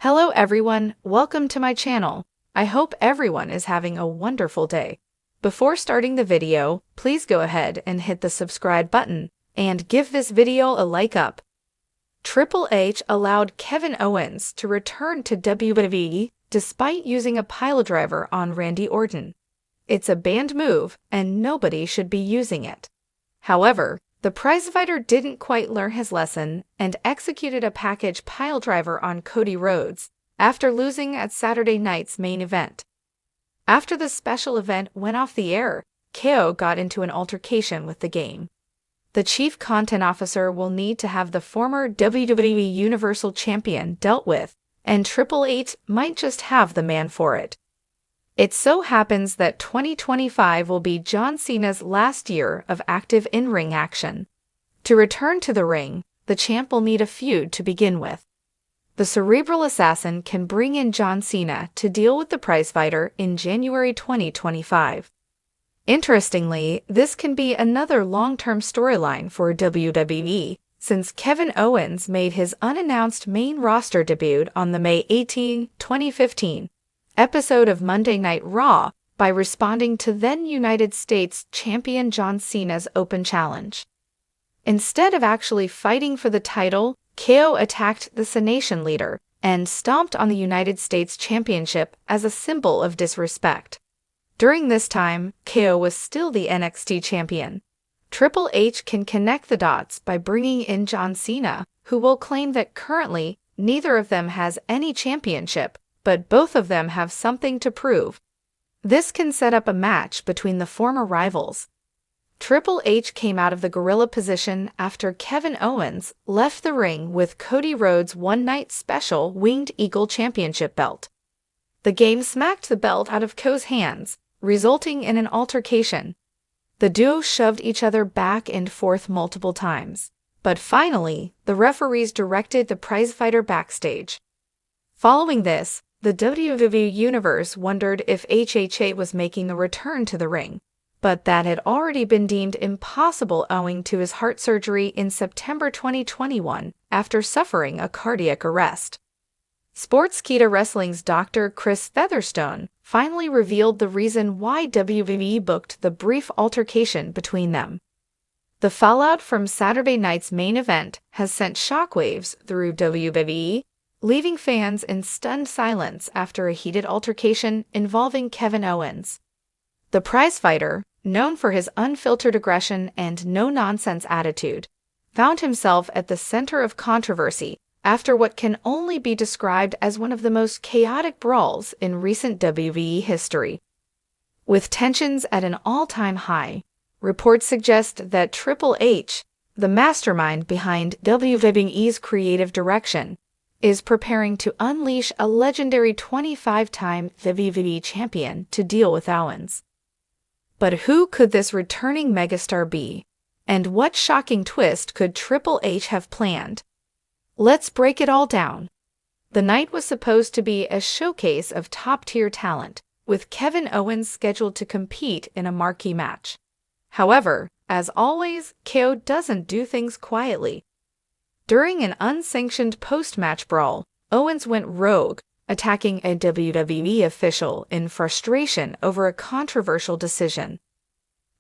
Hello everyone, welcome to my channel. I hope everyone is having a wonderful day. Before starting the video, please go ahead and hit the subscribe button and give this video a like up. Triple H allowed Kevin Owens to return to WWE despite using a piledriver on Randy Orton. It's a banned move and nobody should be using it. However, the prizefighter didn't quite learn his lesson and executed a package piledriver on Cody Rhodes after losing at Saturday night's main event. After the special event went off the air, KO got into an altercation with the game. The chief content officer will need to have the former WWE Universal Champion dealt with, and Triple H might just have the man for it. It so happens that 2025 will be John Cena's last year of active in-ring action. To return to the ring, the champ will need a feud to begin with. The cerebral assassin can bring in John Cena to deal with the prizefighter in January 2025. Interestingly, this can be another long-term storyline for WWE, since Kevin Owens made his unannounced main roster debut on the May 18, 2015 episode of Monday Night Raw by responding to then United States champion John Cena's open challenge. Instead of actually fighting for the title, KO attacked the Cenation leader and stomped on the United States Championship as a symbol of disrespect. During this time, KO was still the NXT champion. Triple H can connect the dots by bringing in John Cena, who will claim that currently neither of them has any championship, but both of them have something to prove. This can set up a match between the former rivals. Triple H came out of the gorilla position after Kevin Owens left the ring with Cody Rhodes' one-night special Winged Eagle Championship belt. The game smacked the belt out of KO's hands, resulting in an altercation. The duo shoved each other back and forth multiple times, but finally, the referees directed the prizefighter backstage. Following this, the WWE Universe wondered if HHA was making a return to the ring, but that had already been deemed impossible owing to his heart surgery in September 2021 after suffering a cardiac arrest. Sportskeeda Wrestling's Dr. Chris Featherstone finally revealed the reason why WWE booked the brief altercation between them. The fallout from Saturday night's main event has sent shockwaves through WWE, leaving fans in stunned silence after a heated altercation involving Kevin Owens. The prizefighter, known for his unfiltered aggression and no-nonsense attitude, found himself at the center of controversy after what can only be described as one of the most chaotic brawls in recent WWE history. With tensions at an all-time high, reports suggest that Triple H, the mastermind behind WWE's creative direction, is preparing to unleash a legendary 25-time WWE champion to deal with Owens. But who could this returning megastar be? And what shocking twist could Triple H have planned? Let's break it all down. The night was supposed to be a showcase of top-tier talent, with Kevin Owens scheduled to compete in a marquee match. However, as always, KO doesn't do things quietly. During an unsanctioned post-match brawl, Owens went rogue, attacking a WWE official in frustration over a controversial decision.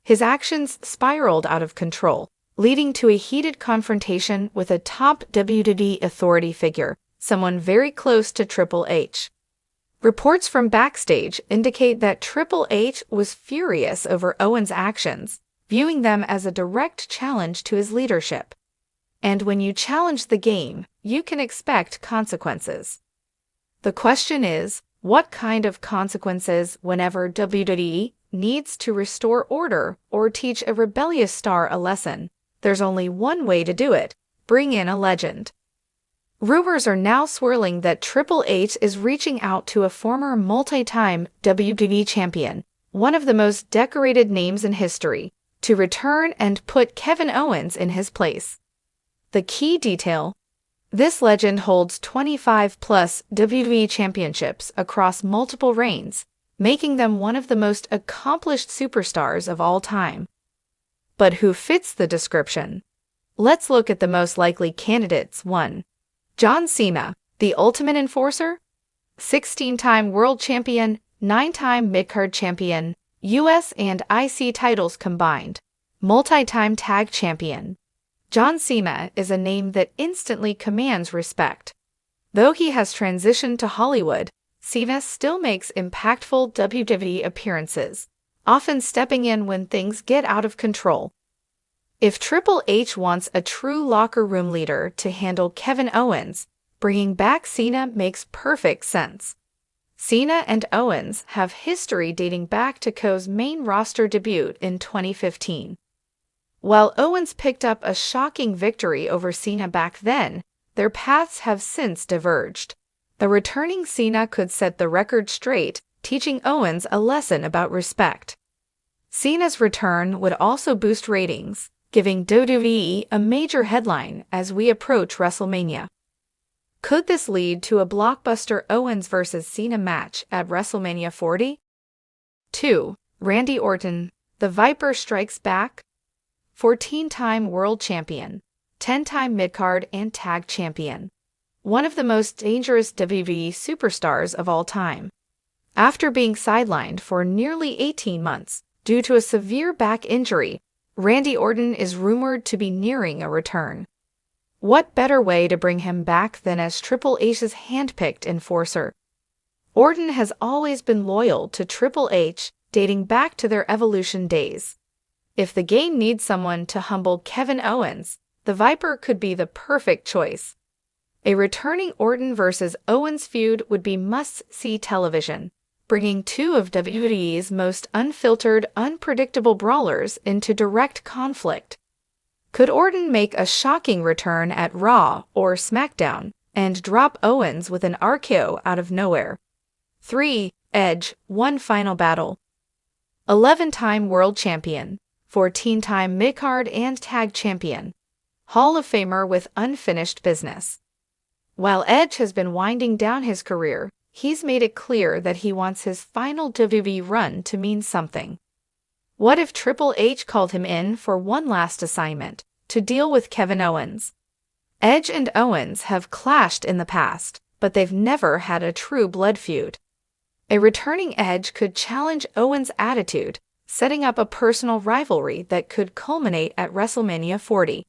His actions spiraled out of control, leading to a heated confrontation with a top WWE authority figure, someone very close to Triple H. Reports from backstage indicate that Triple H was furious over Owens' actions, viewing them as a direct challenge to his leadership. And when you challenge the game, you can expect consequences. The question is, what kind of consequences whenever WWE needs to restore order or teach a rebellious star a lesson? There's only one way to do it: bring in a legend. Rumors are now swirling that Triple H is reaching out to a former multi-time WWE champion, one of the most decorated names in history, to return and put Kevin Owens in his place. The key detail: this legend holds 25-plus WWE championships across multiple reigns, making them one of the most accomplished superstars of all time. But who fits the description? Let's look at the most likely candidates. 1. John Cena, The Ultimate Enforcer? 16-time World Champion, 9-time Midcard Champion, US and IC titles combined, multi-time Tag Champion. John Cena is a name that instantly commands respect. Though he has transitioned to Hollywood, Cena still makes impactful WWE appearances, often stepping in when things get out of control. If Triple H wants a true locker room leader to handle Kevin Owens, bringing back Cena makes perfect sense. Cena and Owens have history dating back to Co's main roster debut in 2015. While Owens picked up a shocking victory over Cena back then, their paths have since diverged. The returning Cena could set the record straight, teaching Owens a lesson about respect. Cena's return would also boost ratings, giving WWE a major headline as we approach WrestleMania. Could this lead to a blockbuster Owens vs. Cena match at WrestleMania 40? 2. Randy Orton, the Viper strikes back? 14-time World Champion, 10-time Midcard and Tag Champion. One of the most dangerous WWE superstars of all time. After being sidelined for nearly 18 months due to a severe back injury, Randy Orton is rumored to be nearing a return. What better way to bring him back than as Triple H's handpicked enforcer? Orton has always been loyal to Triple H, dating back to their Evolution days. If the game needs someone to humble Kevin Owens, the Viper could be the perfect choice. A returning Orton vs. Owens feud would be must-see television, bringing two of WWE's most unfiltered, unpredictable brawlers into direct conflict. Could Orton make a shocking return at Raw or SmackDown and drop Owens with an RKO out of nowhere? 3. Edge, one final battle. 11-time World Champion, 14-time Midcard and Tag Champion, Hall of Famer with unfinished business. While Edge has been winding down his career, he's made it clear that he wants his final WWE run to mean something. What if Triple H called him in for one last assignment, to deal with Kevin Owens? Edge and Owens have clashed in the past, but they've never had a true blood feud. A returning Edge could challenge Owens' attitude, setting up a personal rivalry that could culminate at WrestleMania 40.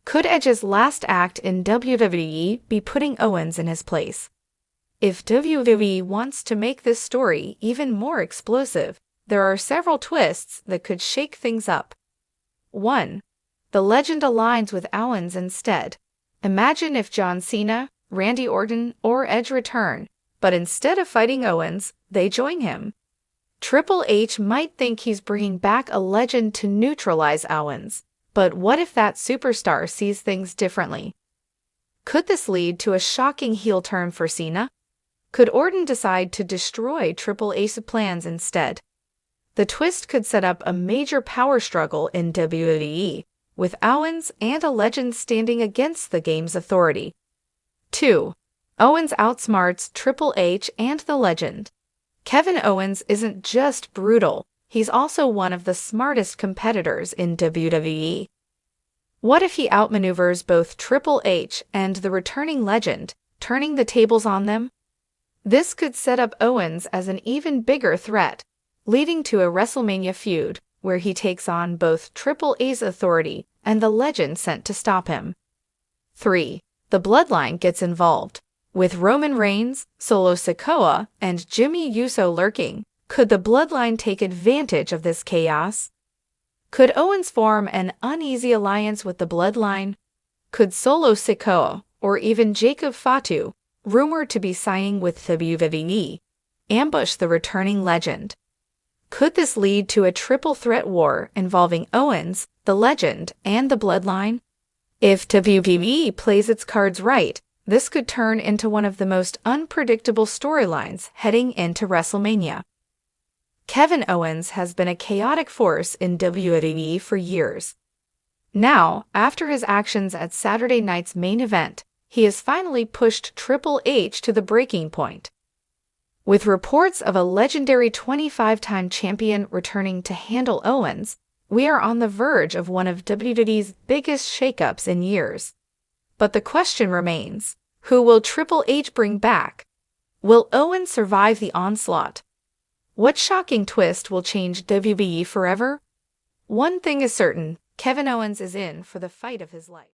Could Edge's last act in WWE be putting Owens in his place? If WWE wants to make this story even more explosive, there are several twists that could shake things up. 1. The legend aligns with Owens instead. Imagine if John Cena, Randy Orton, or Edge return, but instead of fighting Owens, they join him. Triple H might think he's bringing back a legend to neutralize Owens, but what if that superstar sees things differently? Could this lead to a shocking heel turn for Cena? Could Orton decide to destroy Triple H's plans instead? The twist could set up a major power struggle in WWE, with Owens and a legend standing against the game's authority. 2. Owens outsmarts Triple H and the legend. Kevin Owens isn't just brutal, he's also one of the smartest competitors in WWE. What if he outmaneuvers both Triple H and the returning legend, turning the tables on them? This could set up Owens as an even bigger threat, leading to a WrestleMania feud where he takes on both Triple H's authority and the legend sent to stop him. 3. The Bloodline gets involved. With Roman Reigns, Solo Sikoa, and Jimmy Uso lurking, could the Bloodline take advantage of this chaos? Could Owens form an uneasy alliance with the Bloodline? Could Solo Sikoa, or even Jacob Fatu, rumored to be signing with WWE, ambush the returning legend? Could this lead to a triple threat war involving Owens, the legend, and the Bloodline? If WWE plays its cards right, this could turn into one of the most unpredictable storylines heading into WrestleMania. Kevin Owens has been a chaotic force in WWE for years. Now, after his actions at Saturday night's main event, he has finally pushed Triple H to the breaking point. With reports of a legendary 25-time champion returning to handle Owens, we are on the verge of one of WWE's biggest shakeups in years. But the question remains, Who will Triple H bring back? Will Owens survive the onslaught? What shocking twist will change WWE forever? One thing is certain, Kevin Owens is in for the fight of his life.